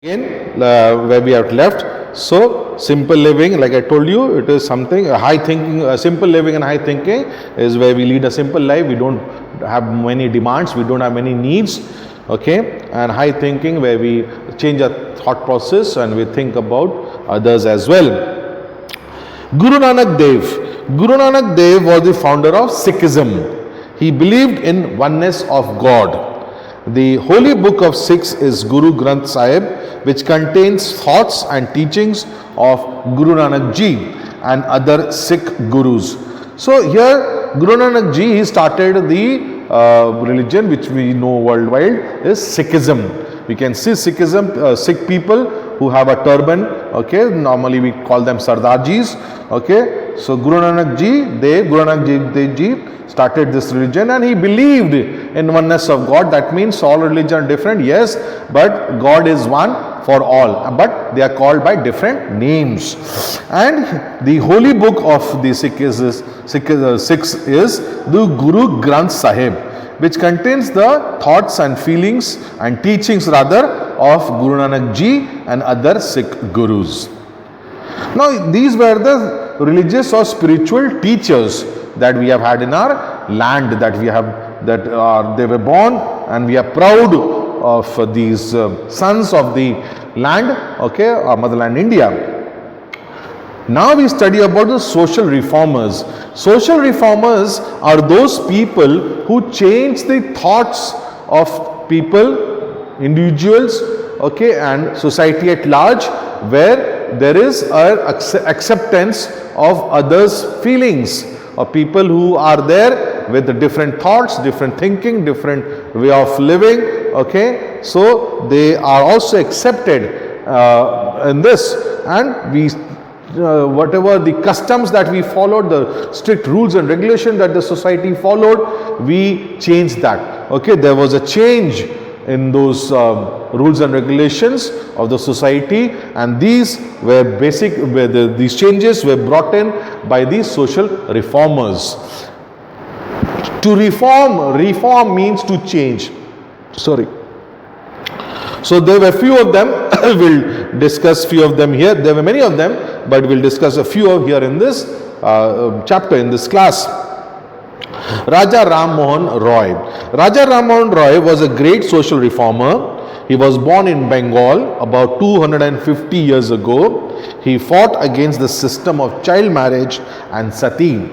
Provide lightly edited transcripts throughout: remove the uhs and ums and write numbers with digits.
Again, where we have left. So, simple living, like I told you, it is something, high thinking, simple living and high thinking is where we lead a simple life. We don't have many demands, we don't have many needs, okay? And high thinking, where we change our thought process and we think about others as well. Guru Nanak Dev. Guru Nanak Dev was the founder of Sikhism. He believed in oneness of God. The holy book of Sikhs is Guru Granth Sahib, which contains thoughts and teachings of Guru Nanak Ji and other Sikh gurus. So here Guru Nanak Ji, he started the religion which we know worldwide is Sikhism. We can see Sikhism, Sikh people who have a turban, okay, normally we call them Sardarjis, okay. So Guru Nanak Ji started this religion and he believed in oneness of God. That means all religions are different, yes, but God is one for all, but they are called by different names. And the holy book of the Sikhs is the Guru Granth Sahib, which contains the thoughts and feelings and teachings rather of Guru Nanak Ji and other Sikh gurus. Now these were the religious or spiritual teachers that we have had in our land, that we have, they were born, and we are proud of these sons of the land, okay, our motherland India. Now we study about the social reformers. Social reformers are those people who change the thoughts of people, individuals, okay, and society at large, where there is a acceptance of others' feelings, of people who are there with different thoughts, different thinking, different way of living, okay. So they are also accepted in this, and we whatever the customs that we followed, the strict rules and regulation that the society followed, we changed that, okay. There was a change in those rules and regulations of the society, and these were these changes were brought in by these social reformers. To reform means to change. Sorry. So there were few of them. We'll discuss few of them here. There were many of them, but we'll discuss a few here in this chapter, in this class. Raja Ram Mohan Roy. Raja Ram Mohan Roy was a great social reformer. He was born in Bengal about 250 years ago. He fought against the system of child marriage and sati.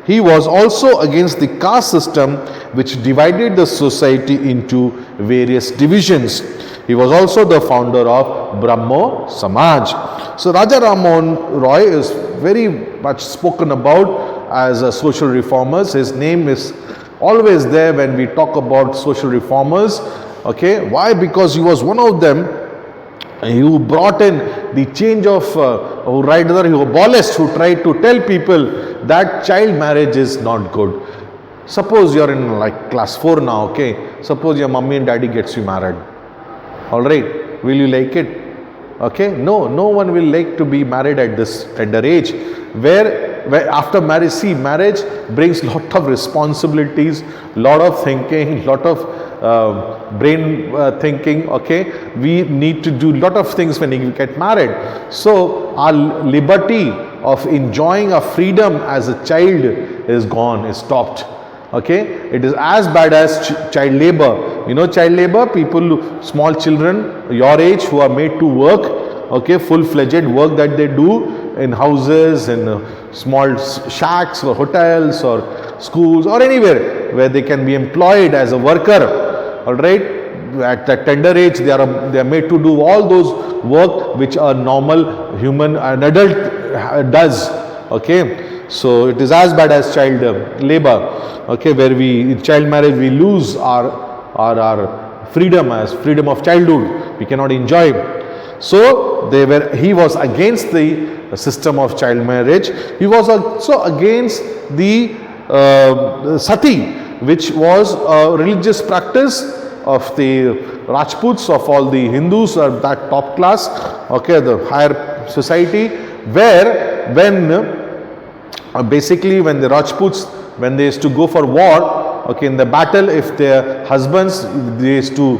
He was also against the caste system which divided the society into various divisions. He was also the founder of Brahmo Samaj. So Raja Ram Mohan Roy is very much spoken about as a social reformers. His name is always there when we talk about social reformers, okay. Why? Because he was one of them who brought in the change of, who abolished, who tried to tell people that child marriage is not good. Suppose you are in like class 4 now, okay. Suppose your mummy and daddy gets you married. All right, will you like it? Okay, no one will like to be married at this tender age, where after marriage, see, marriage brings lot of responsibilities, lot of thinking, lot of brain thinking, okay. We need to do lot of things when we get married. So our liberty of enjoying our freedom as a child is gone, is stopped. Okay, it is as bad as child labor. You know, child labor, people, small children your age who are made to work, okay, full-fledged work that they do in houses, in small shacks or hotels or schools or anywhere where they can be employed as a worker. All right, at that tender age, they are made to do all those work which a normal human, an adult does. Okay. So it is as bad as child labor, okay, where in child marriage we lose our freedom, as freedom of childhood, we cannot enjoy. So he was against the system of child marriage. He was also against the sati, which was a religious practice of the Rajputs, of all the Hindus, or that top class, okay, the higher society, where basically when the Rajputs, when they used to go for war, okay, in the battle, if their husbands, they used to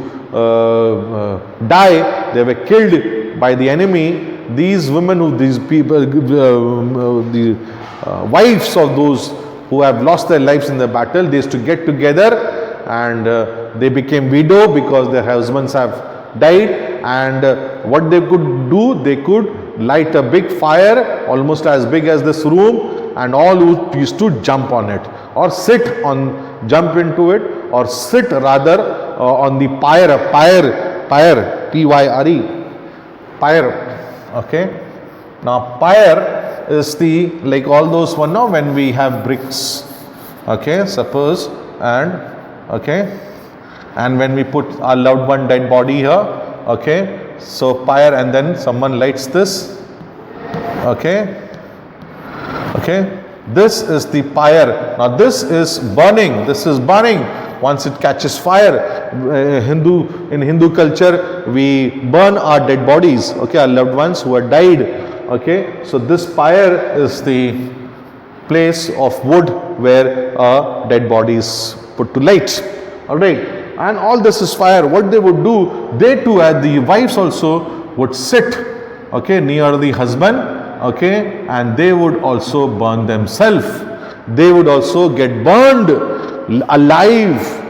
die, they were killed by the enemy. These women, these people, the wives of those who have lost their lives in the battle, they used to get together and they became widow because their husbands have died. And what they could do, they could light a big fire almost as big as this room, and all used to jump on it or jump into it, or sit rather on the pyre, P-Y-R-E, pyre. Okay. Now pyre is the, like all those one now when we have bricks. Okay, suppose, and okay, and when we put our loved one dead body here, okay, so pyre, and then someone lights this, okay, okay, this is the pyre. Now this is burning, once it catches fire. In Hindu culture, we burn our dead bodies, okay, our loved ones who are died, okay. So this pyre is the place of wood where dead bodies put to light, all right. And all this is fire. What they would do, they too, the wives also would sit, okay, near the husband, okay, and they would also burn themselves. They would also get burned alive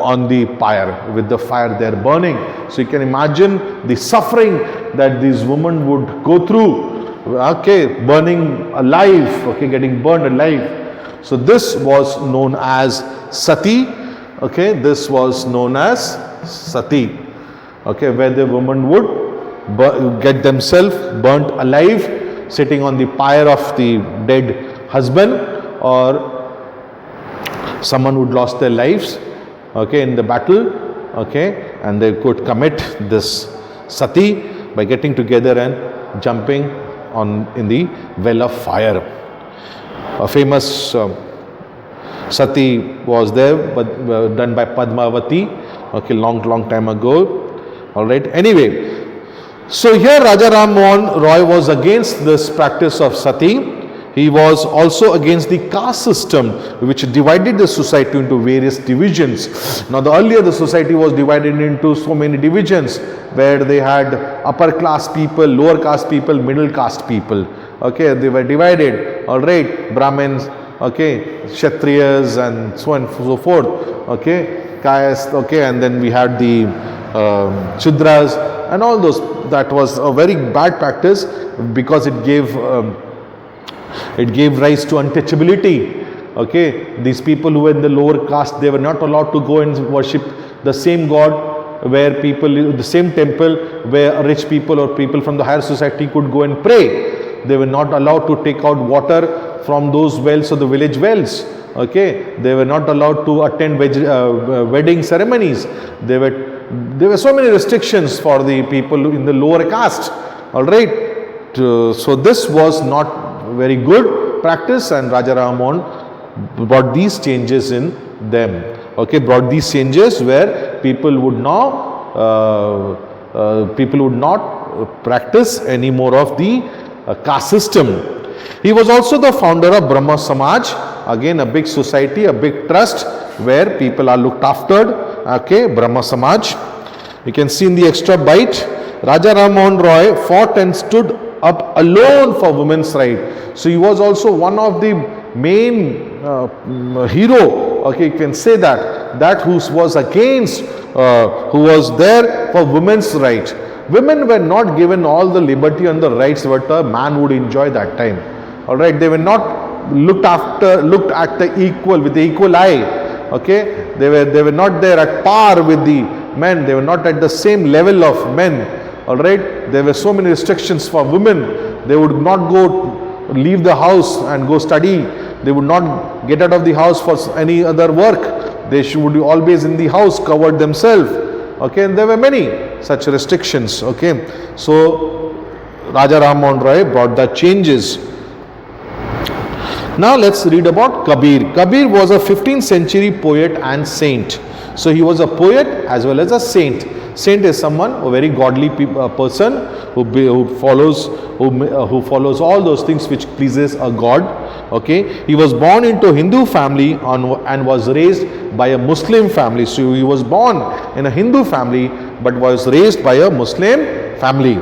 on the pyre, with the fire they are burning. So you can imagine the suffering that these women would go through, okay, burning alive, okay, getting burned alive. So this was known as sati, okay, this was known as sati, okay, where the woman would get themselves burnt alive, sitting on the pyre of the dead husband, or someone would lost their lives, okay, in the battle, okay, and they could commit this sati by getting together and jumping in the well of fire. A famous sati was there, but done by Padmavati, okay, long time ago, all right. Anyway, so here Raja Ram Mohan Roy was against this practice of sati. He was also against the caste system, which divided the society into various divisions. Now, earlier the society was divided into so many divisions, where they had upper class people, lower caste people, middle caste people. Okay, they were divided. All right, Brahmins, okay, Kshatriyas, and so on and so forth. Okay, caste. Okay, and then we had the Shudras and all those. That was a very bad practice, because it gave rise to untouchability. Okay, these people who were in the lower caste, they were not allowed to go and worship the same god, where the same temple where rich people or people from the higher society could go and pray. They were not allowed to take out water from those wells or the village wells. Okay, they were not allowed to attend wedding ceremonies. There were so many restrictions for the people in the lower caste. All right, so this was not very good practice, and Raja Ram Mohan brought these changes in them. Okay, brought these changes where people would not practice any more of the caste system. He was also the founder of Brahma Samaj, again a big society, a big trust where people are looked after. Okay, Brahma Samaj. You can see in the extra bite, Raja Ram Mohan Roy fought and stood up alone for women's right. So he was also one of the main hero, okay, you can say that who was against, who was there for women's right. Women were not given all the liberty and the rights that a man would enjoy that time. All right, they were not looked at with the equal eye. Okay, they were not there at par with the men. They were not at the same level of men. All right, there were so many restrictions for women. They would not leave the house and go study. They would not get out of the house for any other work. They would be always in the house, covered themselves. Okay, and there were many such restrictions. Okay, so Raja Ram Mohan Roy brought the changes. Now let's read about Kabir. Kabir was a 15th century poet and saint. So he was a poet as well as a saint. Saint is someone, a very godly person who follows all those things which pleases a God. Okay, he was born into Hindu family and was raised by a Muslim family. So he was born in a Hindu family but was raised by a Muslim family.